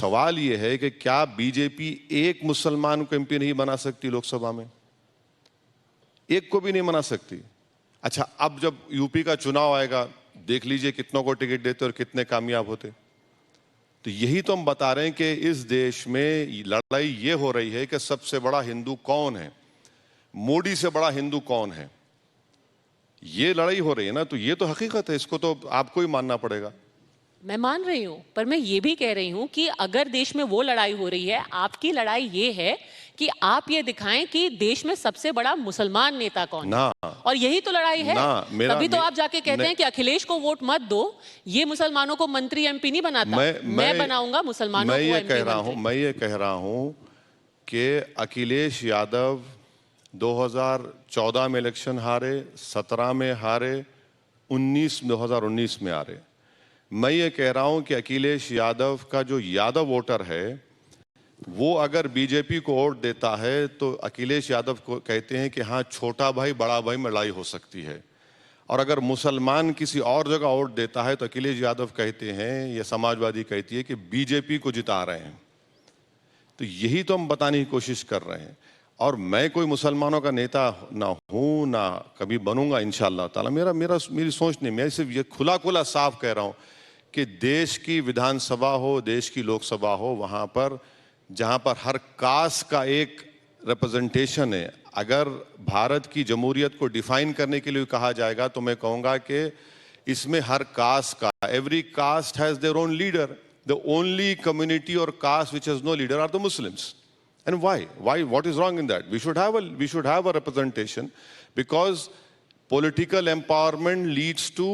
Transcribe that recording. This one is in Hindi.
सवाल ये है कि क्या बीजेपी एक मुसलमान को एमपी नहीं बना सकती लोकसभा में? एक को भी नहीं बना सकती। अच्छा, अब जब यूपी का चुनाव आएगा, देख लीजिए कितनों को टिकट देते और कितने कामयाब होते। तो यही तो हम बता रहे हैं कि इस देश में लड़ाई ये हो रही है कि सबसे बड़ा हिंदू कौन है, मोदी से बड़ा हिंदू कौन है, ये लड़ाई हो रही है ना। तो ये तो हकीकत है, इसको तो आपको ही मानना पड़ेगा। मैं मान रही हूं, पर मैं ये भी कह रही हूं कि अगर देश में वो लड़ाई हो रही है, आपकी लड़ाई ये है कि आप ये दिखाएं कि देश में सबसे बड़ा मुसलमान नेता कौन ना, है, और यही तो लड़ाई है। तभी तो आप जाके कहते हैं कि अखिलेश को वोट मत दो, ये मुसलमानों को मंत्री एमपी नहीं बनाता, मैं बनाऊंगा मुसलमानों को एमपी मंत्री। मैं ये कह रहा हूं कि अखिलेश यादव 2014 में इलेक्शन हारे, 17 में हारे, 2019 में हारे। मैं ये कह रहा हूं कि अखिलेश यादव का जो यादव वोटर है वो अगर बीजेपी को वोट देता है तो अखिलेश यादव को कहते हैं कि हाँ, छोटा भाई बड़ा भाई में लड़ाई हो सकती है। और अगर मुसलमान किसी और जगह वोट देता है तो अखिलेश यादव कहते हैं, या समाजवादी कहती है कि बीजेपी को जिता रहे हैं। तो यही तो हम बताने की कोशिश कर रहे हैं। और मैं कोई मुसलमानों का नेता ना हूं, ना कभी बनूंगा इंशाअल्लाह ताला। मेरी सोच नहीं। मैं सिर्फ ये खुला खुला साफ कह रहा हूं कि देश की विधानसभा हो, देश की लोकसभा हो, वहां पर जहां पर हर कास्ट का एक रिप्रेजेंटेशन है, अगर भारत की जमहूरियत को डिफाइन करने के लिए कहा जाएगा तो मैं कहूंगा कि इसमें हर कास्ट का, every caste has their own leader. The only community और caste which has no leader are the Muslims. And why? What is wrong in that? We should have a representation, because political empowerment leads to